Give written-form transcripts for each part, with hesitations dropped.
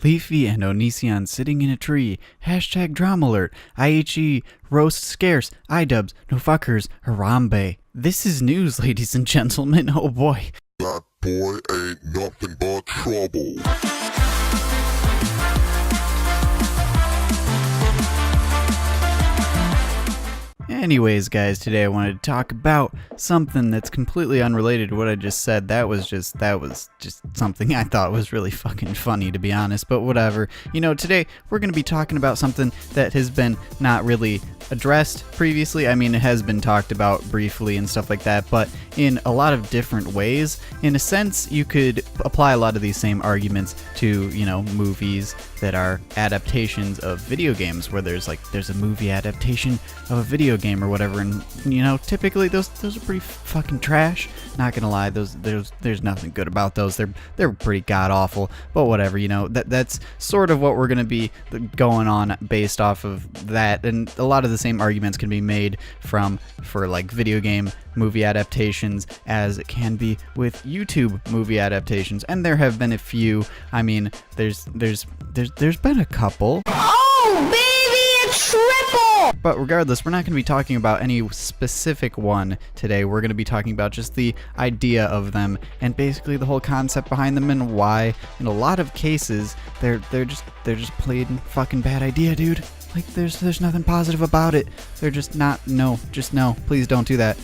Leafy and Onision sitting in a tree. Hashtag drama alert. IHE roast scarce. iDubbbz no fuckers. Harambe. This is news, ladies and gentlemen. Oh boy. That boy ain't nothing but trouble. Anyways, guys, today I wanted to talk about something that's completely unrelated to what I just said. That was just something I thought was really fucking funny, to be honest, but whatever. You know, today we're going to be talking about something that has been not really addressed previously. I mean, it has been talked about briefly and stuff like that, but in a lot of different ways. In a sense, you could apply a lot of these same arguments to, you know, movies that are adaptations of video games, where there's a movie adaptation of a video game or whatever, and you know, typically those are pretty fucking trash. Not gonna lie, there's nothing good about those. They're pretty god awful, but whatever, you know, that's sort of what we're gonna be going on based off of that. And a lot of the same arguments can be made for like video game movie adaptations as it can be with YouTube movie adaptations, and there have been a few. I mean, there's been a couple. Oh, baby, a triple! But regardless, we're not going to be talking about any specific one today. We're going to be talking about just the idea of them and basically the whole concept behind them and why, in a lot of cases, they're just plain fucking bad idea, dude. Like, there's nothing positive about it. They're just not. No, just no. Please don't do that.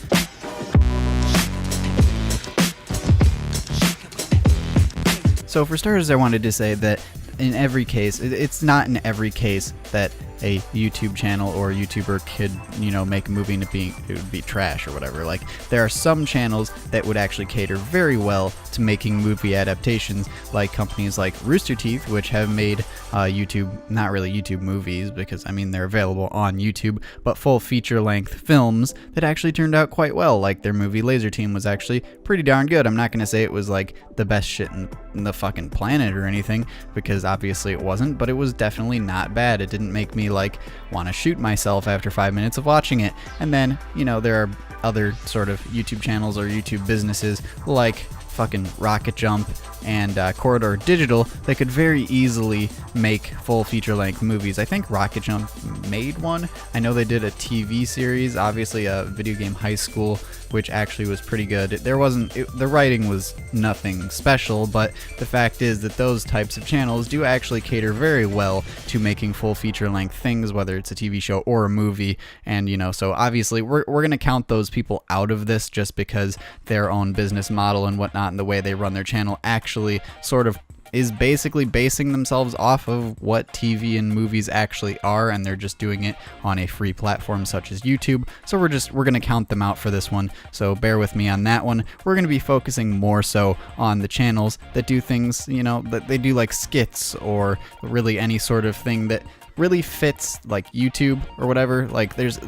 So for starters, I wanted to say that in every case, it's not in every case that a YouTube channel or a YouTuber could, you know, make a movie and it would be trash or whatever. Like, there are some channels that would actually cater very well to making movie adaptations, like companies like Rooster Teeth, which have made not really YouTube movies, because I mean they're available on YouTube, but full feature-length films that actually turned out quite well. Like their movie Laser Team was actually pretty darn good. I'm not gonna say it was like the best shit in the fucking planet or anything, because obviously it wasn't, but it was definitely not bad. It didn't make me like want to shoot myself after 5 minutes of watching it. And then, you know, there are other sort of YouTube channels or YouTube businesses like fucking Rocket Jump and Corridor Digital that could very easily make full feature-length movies. I think Rocket Jump made one. I know they did a TV series, obviously a Video Game High School, which actually was pretty good. The writing was nothing special, but the fact is that those types of channels do actually cater very well to making full feature-length things, whether it's a TV show or a movie. And, you know, so obviously we're going to count those people out of this just because their own business model and whatnot and the way they run their channel actually sort of is basically basing themselves off of what TV and movies actually are, and they're just doing it on a free platform such as YouTube. So we're going to count them out for this one, so bear with me on that one. We're going to be focusing more so on the channels that do things, you know, that they do like skits or really any sort of thing that really fits like YouTube or whatever. Like there's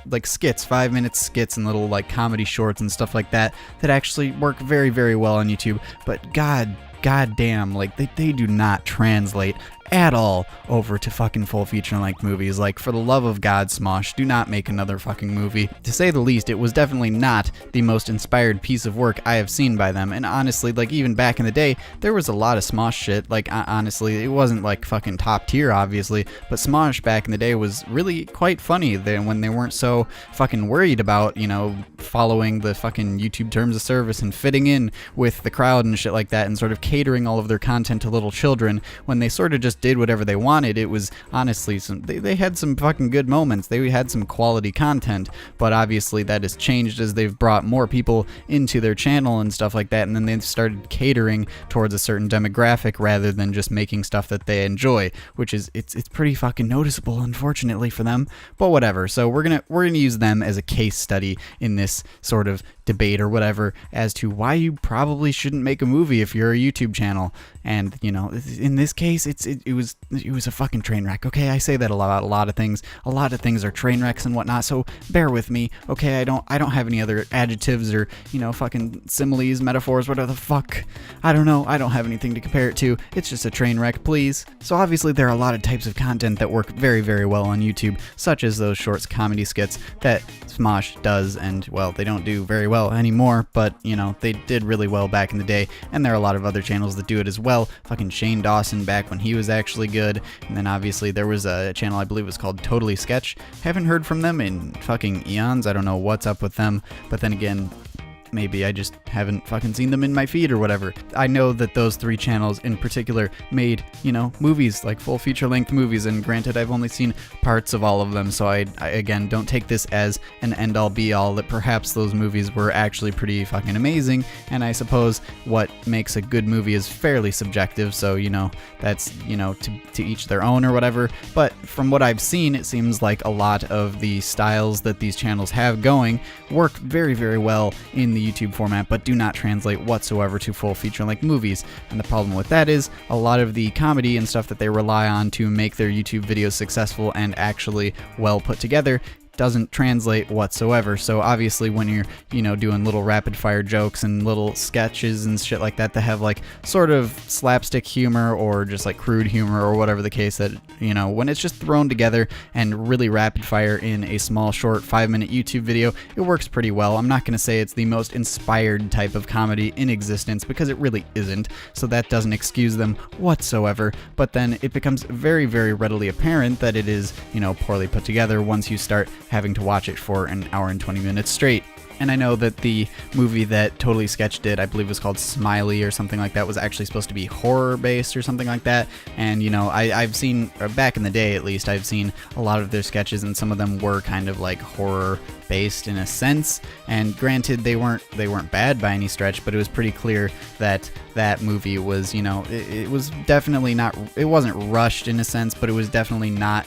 like skits, 5-minute skits and little like comedy shorts and stuff like that actually work very, very well on YouTube, but god damn, like they do not translate at all over to fucking full feature-length movies. Like, for the love of God, Smosh, do not make another fucking movie. To say the least, it was definitely not the most inspired piece of work I have seen by them. And honestly, like, even back in the day, there was a lot of Smosh shit. Like, honestly, it wasn't like fucking top tier, obviously, but Smosh back in the day was really quite funny then, when they weren't so fucking worried about, you know, following the fucking YouTube terms of service and fitting in with the crowd and shit like that, and sort of catering all of their content to little children. When they sort of just did whatever they wanted, it was honestly they had some fucking good moments. They had some quality content, but obviously that has changed as they've brought more people into their channel and stuff like that, and then they've started catering towards a certain demographic rather than just making stuff that they enjoy, which is it's pretty fucking noticeable, unfortunately, for them. But whatever. So we're gonna use them as a case study in this sort of debate or whatever as to why you probably shouldn't make a movie if you're a YouTube channel. And, you know, in this case, it was a fucking train wreck. Okay, I say that a lot of things. A lot of things are train wrecks and whatnot, so bear with me. Okay, I don't have any other adjectives or, you know, fucking similes, metaphors, whatever the fuck. I don't know. I don't have anything to compare it to. It's just a train wreck, please. So obviously there are a lot of types of content that work very, very well on YouTube, such as those shorts comedy skits that Smosh does, and, well, they don't do very well anymore, but, you know, they did really well back in the day, and there are a lot of other channels that do it as well. well. Fucking Shane Dawson back when he was actually good. And then obviously there was a channel I believe was called Totally Sketch. Haven't heard from them in fucking eons. I don't know what's up with them. But then again, maybe I just haven't fucking seen them in my feed or whatever. I know that those 3 channels in particular made, movies, like full feature-length movies, and granted I've only seen parts of all of them, so I again don't take this as an end-all be-all, that perhaps those movies were actually pretty fucking amazing, and I suppose what makes a good movie is fairly subjective, so, that's, to each their own or whatever, but from what I've seen, it seems like a lot of the styles that these channels have going work very, very well in the YouTube format, but do not translate whatsoever to full feature-length movies. And the problem with that is a lot of the comedy and stuff that they rely on to make their YouTube videos successful and actually well put together doesn't translate whatsoever. So obviously when you're, doing little rapid fire jokes and little sketches and shit like that have like sort of slapstick humor or just like crude humor or whatever the case, that, when it's just thrown together and really rapid fire in a small, short 5-minute YouTube video, it works pretty well. I'm not going to say it's the most inspired type of comedy in existence, because it really isn't. So that doesn't excuse them whatsoever. But then it becomes very, very readily apparent that it is, poorly put together once you start having to watch it for an hour and 20 minutes straight. And I know that the movie that Totally Sketch did, I believe was called Smiley or something like that, was actually supposed to be horror-based or something like that. And, I've seen, back in the day at least, I've seen a lot of their sketches, and some of them were kind of like horror-based in a sense. And granted, they weren't bad by any stretch, but it was pretty clear that that movie was, it was definitely not, it wasn't rushed in a sense, but it was definitely not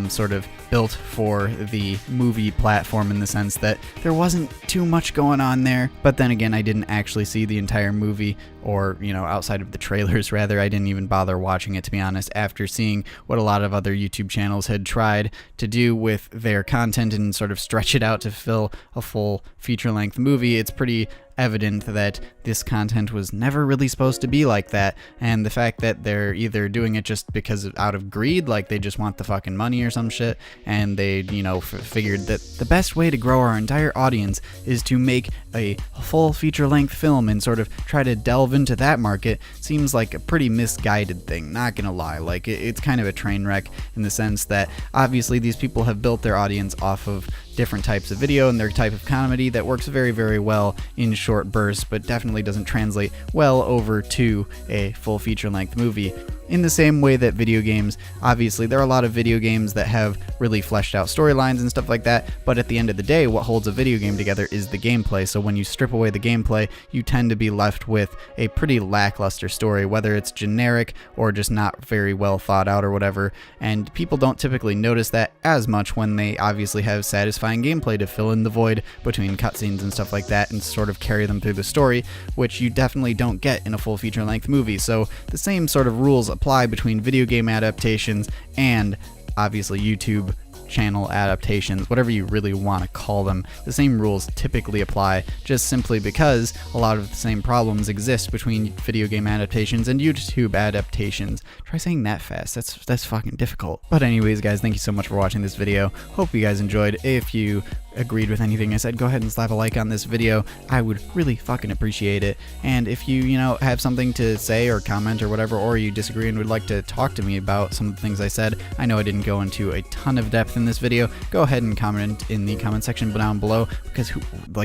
sort of built for the movie platform, in the sense that there wasn't too much going on there. But then again, I didn't actually see the entire movie, or, outside of the trailers rather. I didn't even bother watching it, to be honest, after seeing what a lot of other YouTube channels had tried to do with their content and sort of stretch it out to fill a full feature-length movie. It's pretty evident that this content was never really supposed to be like that, and the fact that they're either doing it just because out of greed, like they just want the fucking money or some shit, and they, figured that the best way to grow our entire audience is to make a full feature-length film and sort of try to delve into that market, seems like a pretty misguided thing, not gonna lie. Like, it's kind of a train wreck, in the sense that obviously these people have built their audience off of different types of video and their type of comedy that works very, very well in short bursts, but definitely doesn't translate well over to a full feature-length movie. In the same way that video games, obviously there are a lot of video games that have really fleshed out storylines and stuff like that, but at the end of the day, what holds a video game together is the gameplay. So when you strip away the gameplay, you tend to be left with a pretty lackluster story, whether it's generic or just not very well thought out or whatever, and people don't typically notice that as much when they obviously have satisfying gameplay to fill in the void between cutscenes and stuff like that and sort of carry them through the story, which you definitely don't get in a full feature-length movie. So the same sort of rules apply between video game adaptations and obviously YouTube channel adaptations, whatever you really want to call them. The same rules typically apply, just simply because a lot of the same problems exist between video game adaptations and YouTube adaptations. Try saying that fast, that's fucking difficult. But anyways, guys, thank you so much for watching this video. Hope you guys enjoyed. If you agreed with anything I said, go ahead and slap a like on this video. I would really fucking appreciate it. And if you, have something to say or comment or whatever, or you disagree and would like to talk to me about some of the things I said, I know I didn't go into a ton of depth in this video, go ahead and comment in the comment section down below, because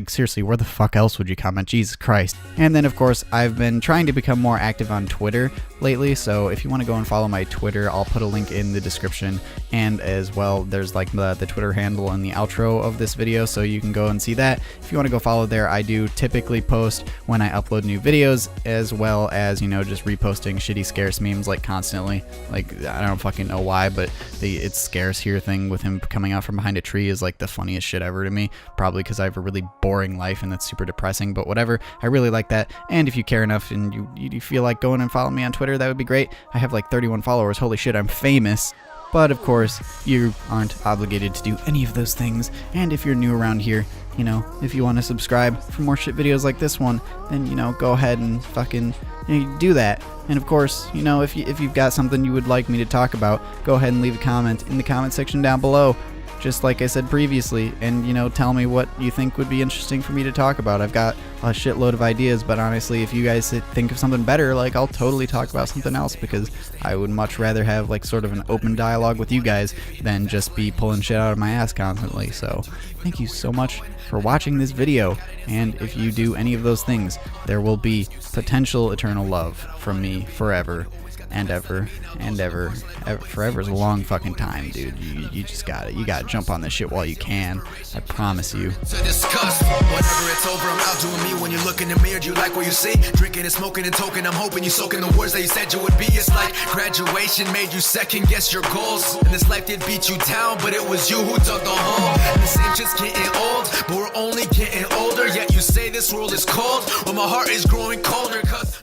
seriously, where the fuck else would you comment? Jesus Christ. And then of course, I've been trying to become more active on Twitter lately, so if you want to go and follow my Twitter, I'll put a link in the description, and as well, there's like the Twitter handle in the outro of this video, so you can go and see that. If you want to go follow there, I do typically post when I upload new videos, as well as, just reposting shitty scarce memes constantly. I don't fucking know why, but the it's scarce here thing with him coming out from behind a tree is the funniest shit ever to me, probably because I have a really boring life and that's super depressing, but whatever. I really like that, and if you care enough and you feel like going and following me on Twitter, that would be great. I have 31 followers. Holy shit, I'm famous. But of course, you aren't obligated to do any of those things, and if you're new around here, if you want to subscribe for more shit videos like this one, then, go ahead and fucking do that. And of course, if you've got something you would like me to talk about, go ahead and leave a comment in the comment section down below. just like I said previously, and, you know, tell me what you think would be interesting for me to talk about. I've got a shitload of ideas, but honestly, if you guys think of something better, like, I'll totally talk about something else, because I would much rather have, like, sort of an open dialogue with you guys than just be pulling shit out of my ass constantly. So thank you so much for watching this video, and if you do any of those things, there will be potential eternal love from me forever and ever and ever. Forever is a long fucking time, dude. You just got it. You gotta jump on this shit while you can. I promise you. To discuss. Whenever it's over, I'm out doing me. When you look in the mirror, do you like what you see? Drinking and smoking and toking, I'm hoping you soaking the words that you said you would be. It's like graduation made you second guess your goals, and this life did beat you down, but it was you who dug the hole. And the same shit's getting old, but we're only getting older. Yet you say this world is cold, well, my heart is growing colder, cause